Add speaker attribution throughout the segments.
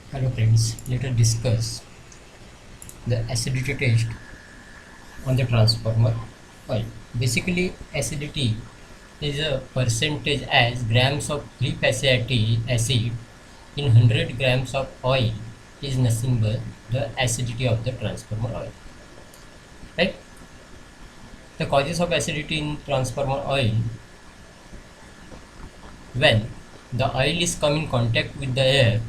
Speaker 1: Hello friends, let us discuss the acidity test on the transformer oil. Basically, acidity is a percentage as grams of free fatty acid in 100 grams of oil is nothing but the acidity of the transformer oil. Right? The causes of acidity in transformer oil: when the oil is come in contact with the air,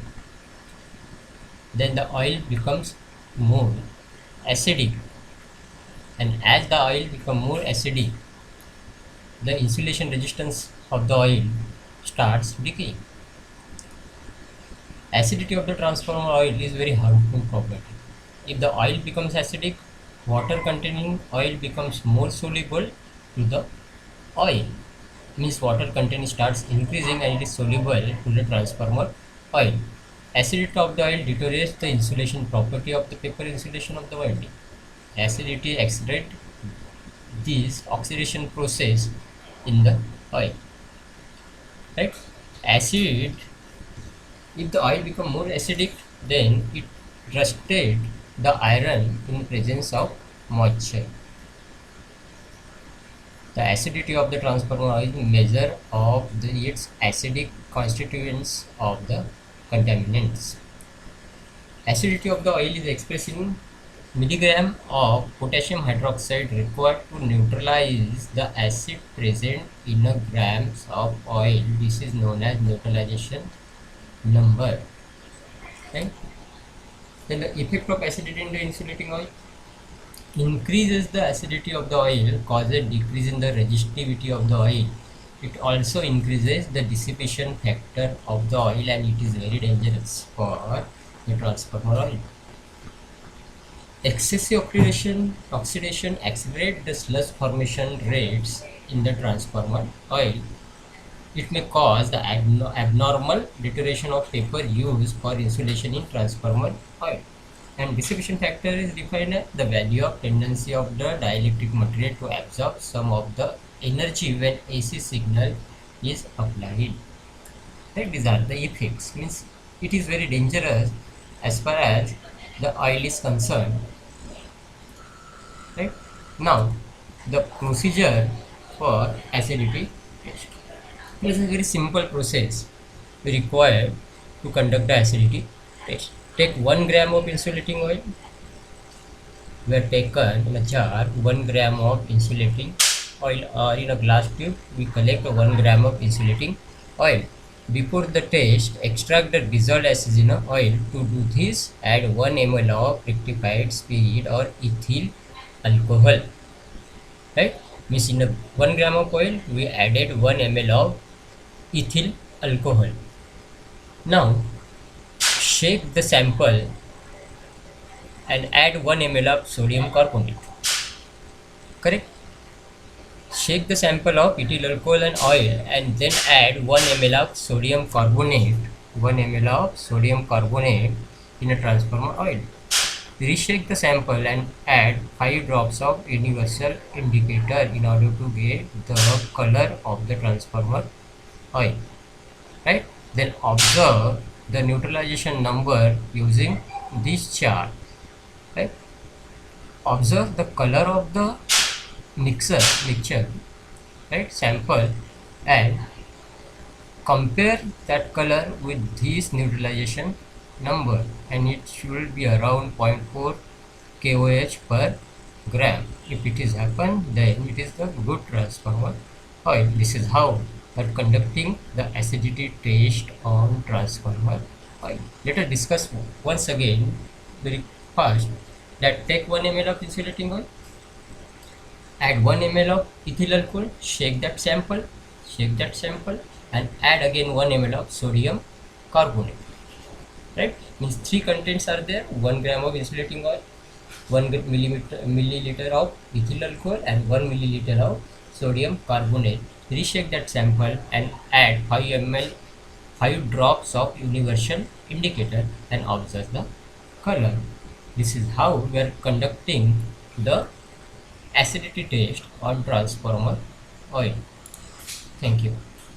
Speaker 1: then the oil becomes more acidic, and as the oil become more acidic, the insulation resistance of the oil starts decaying. Acidity of the transformer oil is very harmful property. If the oil becomes acidic, water containing oil becomes more soluble to the oil. Means water content starts increasing and it is soluble to the transformer oil. Acidity of the oil deteriorates the insulation property of the paper insulation of the winding. Acidity accelerates this oxidation process in the oil. Right? Acid, if the oil become more acidic, then it rusted the iron in presence of moisture. The acidity of the transformer oil measure of its acidic constituents of the contaminants. Acidity of the oil is expressed in milligram of potassium hydroxide required to neutralize the acid present in a grams of oil. This is known as neutralization number. Right? Then the effect of acidity in the insulating oil increases the acidity of the oil, causes decrease in the resistivity of the oil. It also increases the dissipation factor of the oil, and it is very dangerous for the transformer oil. Excessive oxidation accelerates the sludge formation rates in the transformer oil. It may cause the abnormal deterioration of paper used for insulation in transformer oil. And dissipation factor is defined as the value of tendency of the dielectric material to absorb some of the energy when AC signal is applied. Right? These are the effects. Means it is very dangerous as far as the oil is concerned. Right? Now, the procedure for acidity test. This is a very simple process required to conduct the acidity test. Take 1 gram of insulating oil. We have taken in a jar 1 gram of insulating oil, or in a glass tube we collect 1 gram of insulating oil. Before the test, extract the dissolved acid in oil. To do this, add 1 ml of rectified spirit or ethyl alcohol. Right? Means in a 1 gram of oil, we added 1 ml of ethyl alcohol. Now, shake the sample and add 1 ml of sodium carbonate. Correct? Shake the sample of ethyl alcohol and oil and then add 1 ml of sodium carbonate. 1 ml of sodium carbonate in a transformer oil. Reshake the sample and add 5 drops of universal indicator in order to get the color of the transformer oil. Right? Then observe the neutralization number using this chart. Right? Observe the color of the mixture, right, sample, and compare that color with this neutralization number, and it should be around 0.4 KOH per gram. If it is happen, then it is the good transformer oil. This is how we are conducting the acidity test on transformer oil. Let us discuss once again very fast. That take 1 ml of insulating oil, add 1 ml of ethyl alcohol, shake that sample, and add again 1 ml of sodium carbonate. Right? Means 3 contents are there: 1 gram of insulating oil, 1 milliliter of ethyl alcohol, and 1 milliliter of sodium carbonate. Reshake that sample and add 5 drops of universal indicator and observe the color. This is how we are conducting the acidity test on transformer oil. Thank you.